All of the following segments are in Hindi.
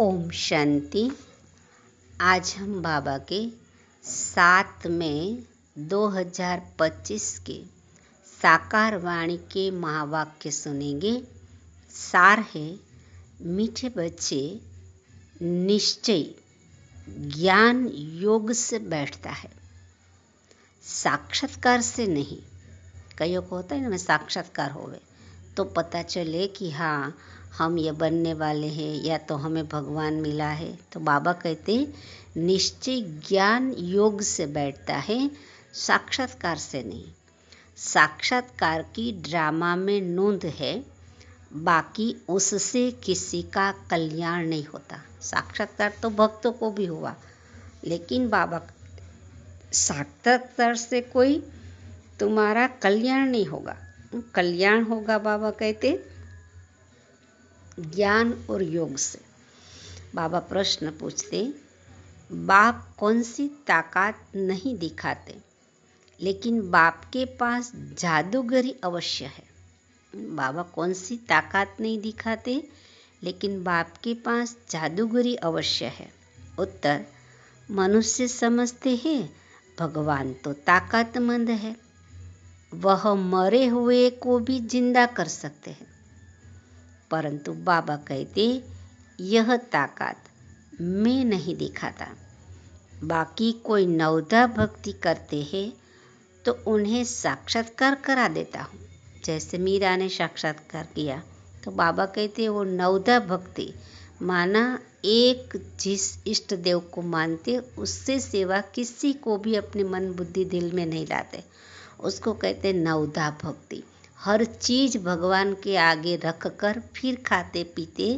ओम शांति। आज हम बाबा के 7 मई 2025 के साकार वाणी के महावाक्य सुनेंगे। सार है, मीठे बच्चे, निश्चय ज्ञान योग से बैठता है, साक्षात्कार से नहीं। कईयों को होता है ना, साक्षात्कार होवे तो पता चले कि हाँ हम ये बनने वाले हैं या तो हमें भगवान मिला है। तो बाबा कहते निश्चय ज्ञान योग से बैठता है, साक्षात्कार से नहीं। साक्षात्कार की ड्रामा में नोंद है, बाकी उससे किसी का कल्याण नहीं होता। साक्षात्कार तो भक्तों को भी हुआ, लेकिन बाबा साक्षात्कार से कोई तुम्हारा कल्याण नहीं होगा। कल्याण होगा, बाबा कहते, ज्ञान और योग से। बाबा प्रश्न पूछते, बाप कौन सी ताकत नहीं दिखाते, लेकिन बाप के पास जादूगरी अवश्य है। बाबा कौन सी ताकत नहीं दिखाते, लेकिन बाप के पास जादूगरी अवश्य है। उत्तर, मनुष्य समझते हैं भगवान तो ताकतमंद है, वह मरे हुए को भी जिंदा कर सकते हैं। परंतु बाबा कहते यह ताकत मैं नहीं दिखाता। बाकी कोई नवदा भक्ति करते हैं तो उन्हें साक्षात्कार करा देता हूँ। जैसे मीरा ने साक्षात्कार किया तो बाबा कहते वो नवदा भक्ति माना, एक जिस इष्ट देव को मानते उससे सेवा किसी को भी अपने मन बुद्धि दिल में नहीं लाते, उसको कहते नवदा भक्ति। हर चीज़ भगवान के आगे रख कर फिर खाते पीते।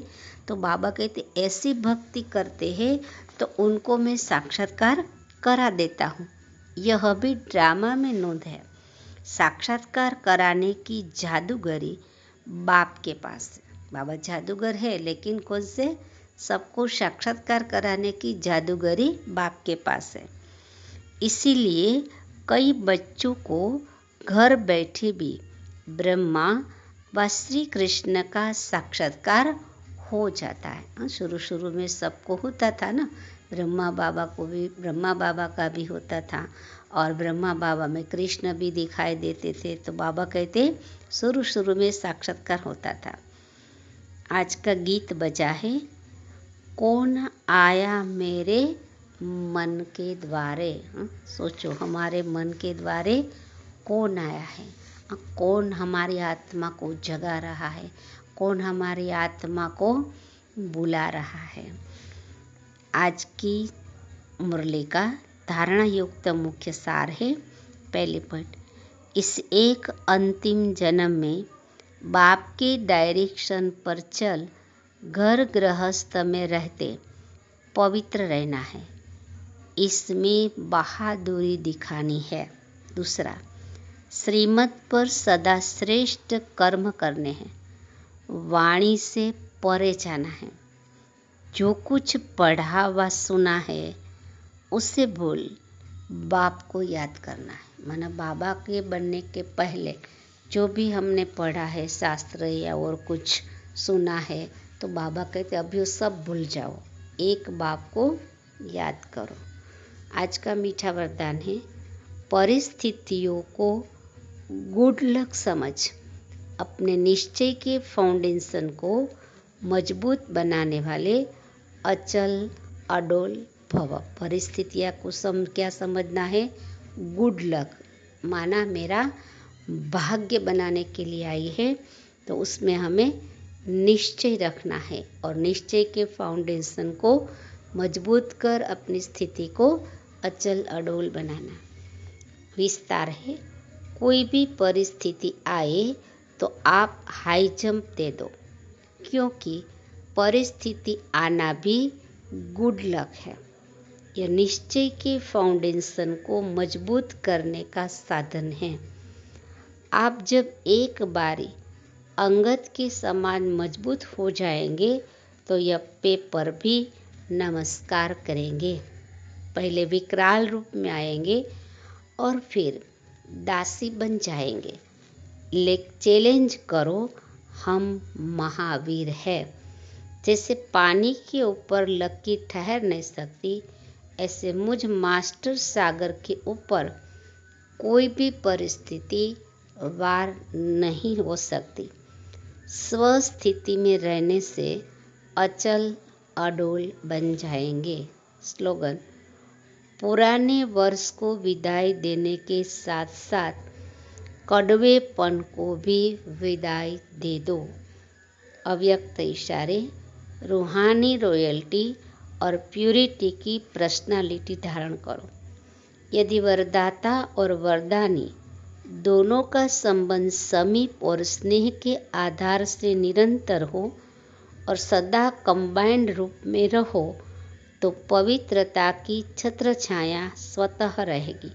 तो बाबा कहते ऐसी भक्ति करते हैं तो उनको मैं साक्षात्कार करा देता हूँ। यह भी ड्रामा में नोंद है। साक्षात्कार कराने की जादूगरी बाप के पास है। बाबा जादूगर है, लेकिन कौन से? सबको साक्षात्कार कराने की जादूगरी बाप के पास है। इसीलिए कई बच्चों को घर बैठे भी ब्रह्मा व श्री कृष्ण का साक्षात्कार हो जाता है। शुरू शुरू में सबको होता था ना, ब्रह्मा बाबा को भी, ब्रह्मा बाबा का भी होता था और ब्रह्मा बाबा में कृष्ण भी दिखाई देते थे। तो बाबा कहते शुरू शुरू में साक्षात्कार होता था। आज का गीत बजा है, कौन आया मेरे मन के द्वारे। सोचो, हमारे मन के द्वारे कौन आया है, कौन हमारी आत्मा को जगा रहा है, कौन हमारी आत्मा को बुला रहा है। आज की मुरली का धारणा युक्त मुख्य सार है। पहले पॉइंट, इस एक अंतिम जन्म में बाप के डायरेक्शन पर चल घर गृहस्थ में रहते पवित्र रहना है, इसमें बहादुरी दिखानी है। दूसरा, श्रीमत पर सदा श्रेष्ठ कर्म करने हैं, वाणी से परे जाना है। जो कुछ पढ़ा व सुना है उसे भूल बाप को याद करना है। माना बाबा के बनने के पहले जो भी हमने पढ़ा है, शास्त्र या और कुछ सुना है, तो बाबा कहते अभी वो सब भूल जाओ, एक बाप को याद करो। आज का मीठा वरदान है, परिस्थितियों को गुड लक समझ अपने निश्चय के फाउंडेशन को मजबूत बनाने वाले अचल अडोल भव। परिस्थितियाँ को क्या समझना है? गुड लक, माना मेरा भाग्य बनाने के लिए आई है, तो उसमें हमें निश्चय रखना है और निश्चय के फाउंडेशन को मजबूत कर अपनी स्थिति को अचल अडोल बनाना। विस्तार है, कोई भी परिस्थिति आए तो आप हाई जंप दे दो, क्योंकि परिस्थिति आना भी गुड लक है। यह निश्चय के फाउंडेशन को मजबूत करने का साधन है। आप जब एक बारी अंगद के समान मजबूत हो जाएंगे तो यह पेपर भी नमस्कार करेंगे। पहले विकराल रूप में आएंगे और फिर दासी बन जाएंगे। चैलेंज करो, हम महावीर है। जैसे पानी के ऊपर लकीर ठहर नहीं सकती, ऐसे मुझ मास्टर सागर के ऊपर कोई भी परिस्थिति वार नहीं हो सकती। स्वस्थिति में रहने से अचल अडोल बन जाएंगे। स्लोगन: पुराने वर्ष को विदाई देने के साथ साथ कड़वेपन को भी विदाई दे दो। अव्यक्त इशारे: रूहानी रॉयल्टी और प्यूरिटी की पर्सनालिटी धारण करो। यदि वरदाता और वरदानी दोनों का संबंध समीप और स्नेह के आधार से निरंतर हो और सदा कंबाइंड रूप में रहो, तो पवित्रता की छत्र छाया स्वतः रहेगी।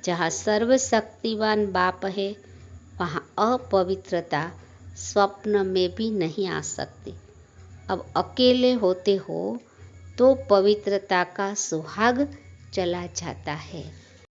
जहाँ सर्वशक्तिवान बाप है, वहाँ अपवित्रता स्वप्न में भी नहीं आ सकती। अब अकेले होते हो तो पवित्रता का सुहाग चला जाता है।